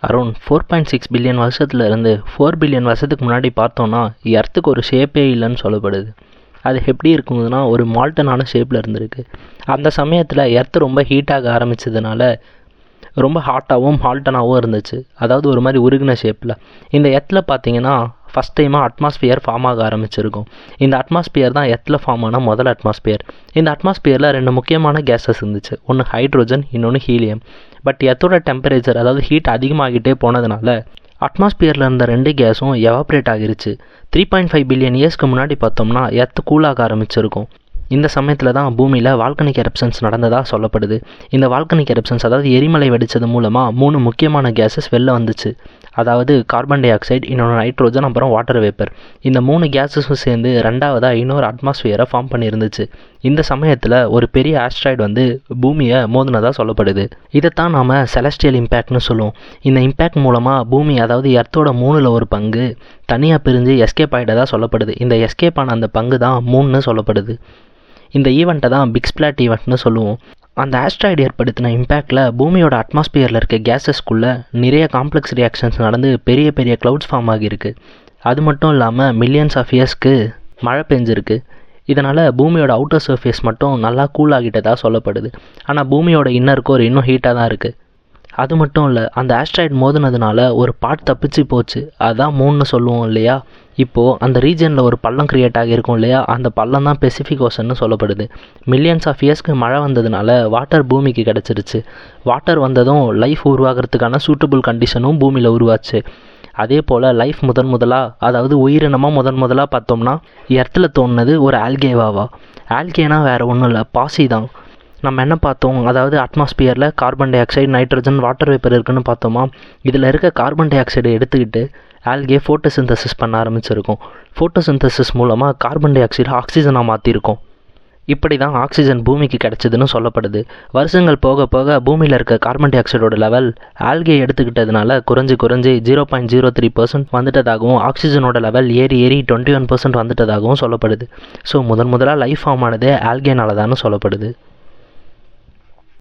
Around 4.6 billion வருஷத்துலேருந்து 4 billion வருஷத்துக்கு முன்னாடி பார்த்தோன்னா எர்த்துக்கு ஒரு ஷேப்பே இல்லைன்னு சொல்லப்படுது. அது எப்படி இருக்குதுன்னா ஒரு மால்டனான ஷேப்பில் இருந்திருக்கு. அந்த சமயத்தில் எர்த்து ரொம்ப ஹீட்டாக ஆரம்பித்ததுனால ரொம்ப ஹாட்டாகவும் ஹால்டனாகவும் இருந்துச்சு. அதாவது ஒரு மாதிரி உருகின ஷேப்பில். இந்த எர்த்தில் பார்த்தீங்கன்னா ஃபஸ்ட் டைமாக அட்மாஸ்பியர் ஃபார்ம் ஆக ஆரம்பிச்சிருக்கும். இந்த அட்மாஸ்பியர் தான் எர்த்தில் ஃபார்ம் ஆன முதல் அட்மாஸ்பியர். இந்த அட்மாஸ்பியரில் 2 முக்கியமான கேஸஸ் இருந்துச்சு. ஒன்று ஹைட்ரோஜன், இன்னொன்று ஹீலியம். பட் எர்த்தோட டெம்பரேச்சர் அதாவது ஹீட் அதிகமாகிட்டே போனதுனால அட்மாஸ்பியரில் இருந்த 2 கேஸும் எவாப்ரேட் ஆகிருச்சு. 3.5 பில்லியன் இயர்ஸ்க்கு முன்னாடி பார்த்தோம்னா எர்த்து கூலாக ஆரம்பிச்சிருக்கும். இந்த சமயத்தில் தான் பூமியில் வால்கனிக் எரப்ஷன்ஸ் நடந்ததாக சொல்லப்படுது. இந்த வால்கனிக் எரப்ஷன்ஸ் அதாவது எரிமலை வெடித்தது மூலமாக 3 முக்கியமான கேஸஸ் வெளில வந்துச்சு. அதாவது கார்பன் டை ஆக்சைடு, இன்னொன்று நைட்ரோஜன், அப்புறம் வாட்டர் வேப்பர். இந்த 3 கேஸஸும் சேர்ந்து ரெண்டாவதாக இன்னொரு அட்மாஸ்பியரை ஃபார்ம் பண்ணியிருந்துச்சு. இந்த சமயத்தில் ஒரு பெரிய ஆஸ்ட்ராய்டு வந்து பூமியை மோதினதாக சொல்லப்படுது. இதைத்தான் நாம் செலஸ்டியல் இம்பேக்ட்னு சொல்லுவோம். இந்த இம்பேக்ட் மூலமாக பூமி அதாவது எர்த்தோட 3ல் ஒரு பங்கு தனியாக பிரிஞ்சு எஸ்கேப் ஆகிட்டதாக சொல்லப்படுது. இந்த எஸ்கேப் ஆன அந்த பங்கு தான் மூணுன்னு சொல்லப்படுது. இந்த ஈவெண்ட்டை தான் பிக் ஸ்பிளாட் ஈவெண்ட்னு சொல்லுவோம். அந்த ஆஸ்ட்ராய்டு ஏற்படுத்தின இம்பேக்டில் பூமியோட அட்மாஸ்பியரில் இருக்க கேஸஸ்குள்ளே நிறைய காம்ப்ளெக்ஸ் ரியாக்ஷன்ஸ் நடந்து பெரிய பெரிய க்ளவுட்ஸ் ஃபார்ம் ஆகியிருக்கு. அது மட்டும் இல்லாமல் மில்லியன்ஸ் ஆஃப் இயர்ஸ்க்கு மழை பெஞ்சிருக்கு. இதனால் பூமியோட அவுட்டர் சர்ஃபேஸ் மட்டும் நல்லா கூல் ஆகிட்டதாக சொல்லப்படுது. ஆனால் பூமியோட இன்னர் கோர் இன்னும் ஹீட்டாக தான் இருக்குது. அது மட்டும் இல்லை, அந்த ஆஸ்ட்ராய்டு மோதினதுனால ஒரு பார்ட் தப்பிச்சு போச்சு. அதான் மூணுன்னு சொல்லுவோம் இல்லையா. இப்போது அந்த ரீஜனில் ஒரு பள்ளம் க்ரியேட் ஆகியிருக்கும் இல்லையா, அந்த பள்ளம் தான் பெசிஃபிக் ஓஷன்னு சொல்லப்படுது. மில்லியன்ஸ் ஆஃப் இயர்ஸ்க்கு மழை வந்ததுனால வாட்டர் பூமிக்கு கிடச்சிருச்சு. வாட்டர் வந்ததும் லைஃப் உருவாகிறதுக்கான சூட்டபுள் கண்டிஷனும் பூமியில் உருவாச்சு. அதே போல் லைஃப் முதலாக அதாவது உயிரினமாக முதலாக பார்த்தோம்னா எர்த்தில் தோணுனது ஒரு ஆல்கேவாவா. ஆல்கேனா வேறு ஒன்றும் இல்லை, பாசி தான். நம்ம என்ன பார்த்தோம், அதாவது அட்மாஸ்பியரில் carbon dioxide, nitrogen, water vapour இருக்குன்னு பார்த்தோமா. இதில் இருக்க கார்பன் டை ஆக்சைடை எடுத்துக்கிட்டு ஆல்கே ஃபோட்டோசிந்தசிஸ் பண்ண ஆரம்பிச்சிருக்கோம். ஃபோட்டோசிந்தசிஸ் மூலமாக கார்பன் டை ஆக்சைடு ஆக்சிஜனாக மாற்றிருக்கோம். இப்படி தான் ஆக்சிஜன் பூமிக்கு கிடச்சிதுன்னு சொல்லப்படுது. வருஷங்கள் போக போக பூமியில் இருக்க கார்பன் டை ஆக்சைடோட லெவல் ஆல்கே எடுத்துக்கிட்டதுனால குறைஞ்சி 0.03% வந்துட்டதாகவும் ஆக்சிஜனோட லெவல் ஏறி 21% வந்துட்டதாகவும் சொல்லப்படுது. ஸோ முதலாக லைஃப் ஃபார்ம் ஆனதே ஆல்கேனால தான் சொல்லப்படுது.